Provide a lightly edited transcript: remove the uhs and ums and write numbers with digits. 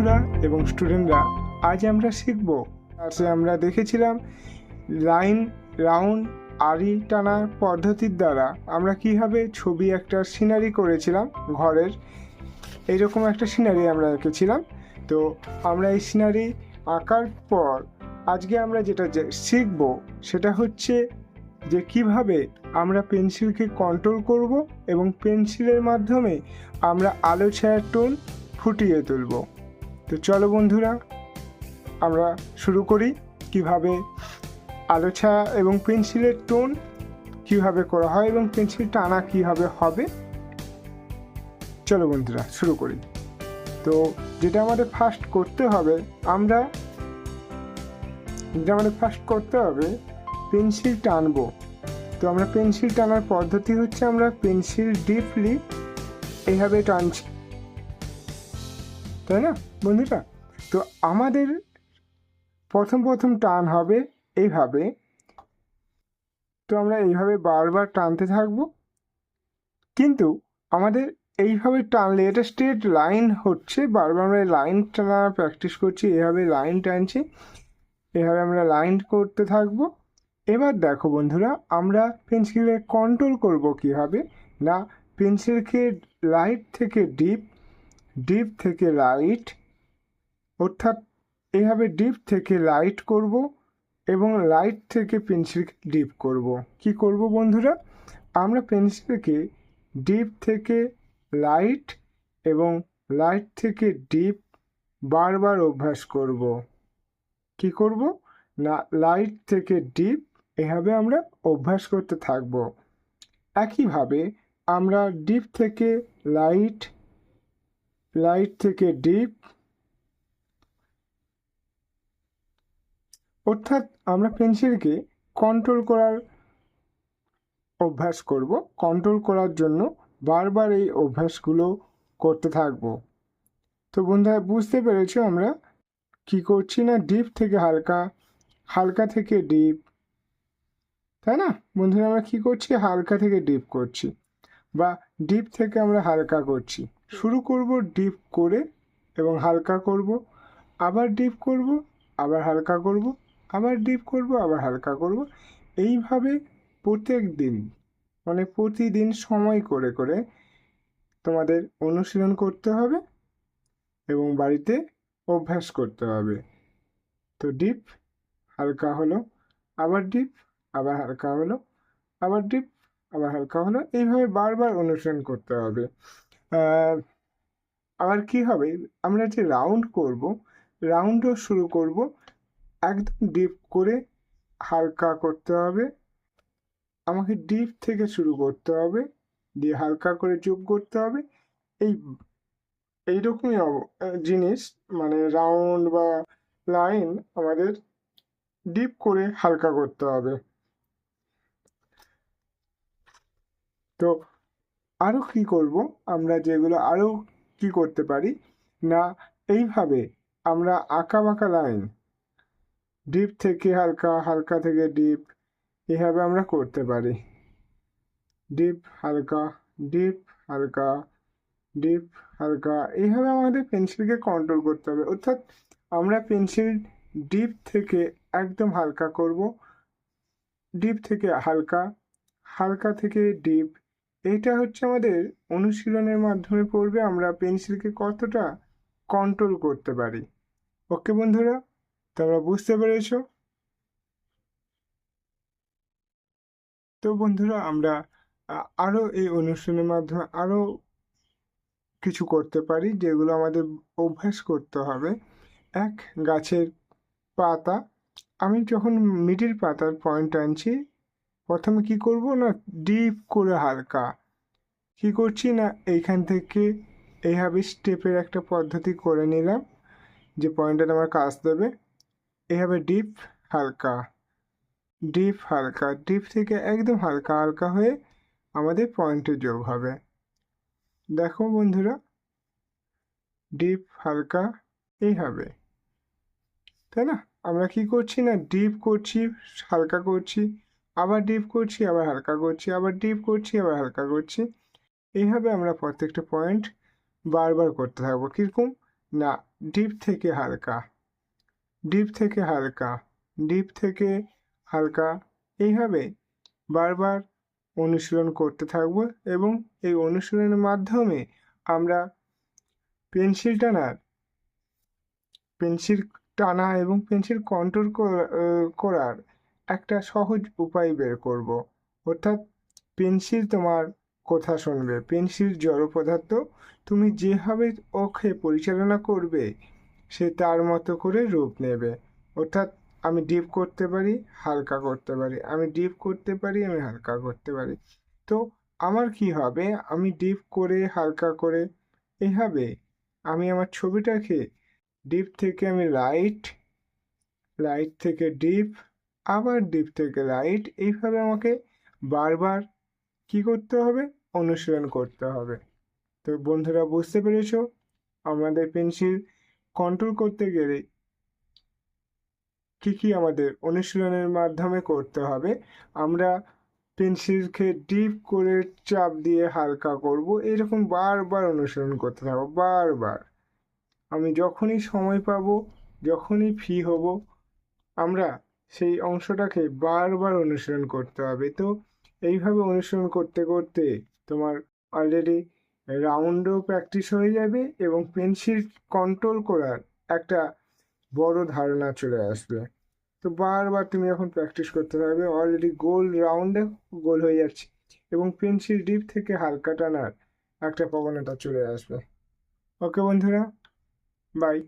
বন্ধুরা এবং স্টুডেন্টরা, আজ আমরা শিখব। ক্লাসে আমরা দেখেছিলাম লাইন, রাউন্ড, আড়ি টানার পদ্ধতির দ্বারা আমরা কিভাবে ছবি একটা সিনারি করেছিলাম ঘরের। এইরকম একটা সিনারি আমরা এঁকেছিলাম। তো আমরা এই সিনারি আঁকার পর আজকে আমরা যেটা শিখব সেটা হচ্ছে যে কিভাবে আমরা পেন্সিলকে কন্ট্রোল করব এবং পেন্সিলের মাধ্যমে আমরা আলো ছায়ার টোন ফুটিয়ে তুলব। তো চলো বন্ধুরা, আমরা শুরু করি কিভাবে আলো ছায়া এবং পেন্সিলের টোন কিভাবে করা হয় এবং পেন্সিল টানা কিভাবে হবে। চলো বন্ধুরা শুরু করি। তো যেটা আমাদের ফার্স্ট করতে হবে, পেন্সিল টানবো। তো আমরা পেন্সিল টানার পদ্ধতি হচ্ছে আমরা পেন্সিল ডিপলি এইভাবে টানছি, তাই না বন্ধুরা? তো আমাদের প্রথম টান হবে এইভাবে। তো আমরা এইভাবে বারবার টানতে থাকবো, কিন্তু আমাদের এইভাবে টানলে এটা স্ট্রেট লাইন হচ্ছে। বারবার আমরা লাইন টানা প্র্যাকটিস করছি, এভাবে লাইন টানছি, এভাবে আমরা লাইন করতে থাকবো। এবার দেখো বন্ধুরা, আমরা পেন্সিলে কন্ট্রোল করব কিভাবে না, পেন্সিলকে লাইট থেকে ডিপ, ডিপ থেকে লাইট, অর্থাৎ এইভাবে ডিপ থেকে লাইট করব এবং লাইট থেকে পেন্সিলকে ডিপ করব। কি করব বন্ধুরা, আমরা পেন্সিলকে ডিপ থেকে লাইট এবং লাইট থেকে ডিপ বারবার অভ্যাস করব। কি করব না, লাইট থেকে ডিপ এভাবে আমরা অভ্যাস করতে থাকব। একইভাবে আমরা ডিপ থেকে লাইট, লাইট থেকে ডিপ, অর্থাৎ আমরা পেন্সিলকে কন্ট্রোল করার অভ্যাস করব। কন্ট্রোল করার জন্য বারবার এই অভ্যাসগুলো করতে থাকব। তো বন্ধুরা বুঝতে পেরেছো আমরা কি করছি না, ডিপ থেকে হালকা, হালকা থেকে ডিপ, তাই না বন্ধুরা? আমরা কি করছি, হালকা থেকে ডিপ করছি বা ডিপ থেকে আমরা হালকা করছি। শুরু করব ডিপ করে এবং হালকা করব, আবার ডিপ করব, আবার হালকা করব, আবার ডিপ করব, আবার হালকা করব। এইভাবে প্রত্যেক দিন, মানে প্রতিদিন সময় করে করে তোমাদের অনুশীলন করতে হবে এবং বাড়িতে অভ্যাস করতে হবে। তো ডিপ, হালকা হলো, আবার ডিপ, আবার হালকা হলো, আবার ডিপ, আবার হালকা হলো, এইভাবে বারবার অনুসরণ করতে হবে। আবার কি হবে, আমরা যে রাউন্ড করব, রাউন্ডও শুরু করব একদম ডিপ করে, হালকা করতে হবে। আমাকে ডিপ থেকে শুরু করতে হবে, দিয়ে হালকা করে যোগ করতে হবে। এইরকমই জিনিস, মানে রাউন্ড বা লাইন আমাদের ডিপ করে হালকা করতে হবে। তো আরও কি করব, আমরা যেগুলো আরও কি করতে পারি না, এইভাবে আমরা আঁকা বাঁকা লাইন ডিপ থেকে হালকা, হালকা থেকে ডিপ, এভাবে আমরা করতে পারি। ডিপ হালকা, ডিপ হালকা, ডিপ হালকা, এইভাবে আমাদের পেন্সিলকে কন্ট্রোল করতে হবে। অর্থাৎ আমরা পেন্সিল ডিপ থেকে একদম হালকা করব, ডিপ থেকে হালকা, হালকা থেকে ডিপ। এইটা হচ্ছে আমাদের অনুশীলনের মাধ্যমে পড়বে আমরা পেন্সিলকে কতটা কন্ট্রোল করতে পারি। ওকে বন্ধুরা, তোমরা বুঝতে পেরেছো? তো বন্ধুরা, আমরা আরও এই অনুশীলনের মাধ্যমে আরও কিছু করতে পারি, যেগুলো আমাদের অভ্যাস করতে হবে। এক গাছের পাতা, আমি যখন মিডিল পাতার পয়েন্ট আনছি, প্রথমে কি করব না, ডিপ করে হালকা কি করছি না, এইখান থেকে এইভাবে স্টেপের একটা পদ্ধতি করে নিলাম যে পয়েন্টটা আমার কাজ দেবে। এইভাবে ডিপ হালকা, ডিপ হালকা, ডিপ থেকে একদম হালকা হালকা হয়ে আমাদের পয়েন্টে যোগ হবে। দেখো বন্ধুরা, ডিপ হালকা এইভাবে, তাই না? আমরা কি করছি না, ডিপ করছি, হালকা করছি, আবার ডিপ করছি, আবার হালকা করছি, আবার ডিপ করছি, আবার হালকা করছি। এইভাবে আমরা প্রত্যেকটা পয়েন্ট বারবার করতে থাকবো। কীরকম না, ডিপ থেকে হালকা, ডিপ থেকে হালকা, ডিপ থেকে হালকা, এইভাবে বারবার অনুশীলন করতে থাকবো এবং এই অনুশীলনের মাধ্যমে আমরা পেন্সিল টানার পেন্সিল টানা এবং পেন্সিল কন্ট্রোল করার একটা সহজ উপায় বের করব। অর্থাৎ পেন্সিল তোমার কথা শুনবে, পেন্সিল জড় পদার্থ, তুমি যেভাবে ওকে পরিচালনা করবে সে তার মতো করে রূপ নেবে। অর্থাৎ আমি ডিপ করতে পারি, হালকা করতে পারি, আমি ডিপ করতে পারি, আমি হালকা করতে পারি। তো আমার কি হবে, আমি ডিপ করে হালকা করে এইভাবে আমি আমার ছবিটাকে ডিপ থেকে আমি লাইট, লাইট থেকে ডিপ, আবার ডিপ থেকে লাইট, এইভাবে আমাকে বারবার কি করতে হবে, অনুশীলন করতে হবে। তো বন্ধুরা বুঝতে পেরেছো আমাদের পেন্সিল কন্ট্রোল করতে গেলে কি কি আমাদের অনুশীলনের মাধ্যমে করতে হবে। আমরা পেন্সিলকে ডিপ করে চাপ দিয়ে হালকা করব, এরকম বারবার অনুশীলন করতে থাকবো বারবার। আমি যখনই সময় পাবো, যখনই ফ্রি হব, আমরা সেই অংশটাকে বারবার অনুশীলন করতে হবে। তো এইভাবে অনুশীলন করতে করতে তোমার অলরেডি রাউন্ডও প্র্যাকটিস হয়ে যাবে এবং পেন্সিল কন্ট্রোল করার একটা বড় ধারণা চলে আসবে। তো বারবার তুমি যখন প্র্যাকটিস করতে থাকবে, অলরেডি গোল রাউন্ডে গোল হয়ে যাচ্ছে এবং পেন্সিল ডিপ থেকে হালকা টানার একটা প্রবণতা চলে আসবে। ওকে বন্ধুরা, বাই।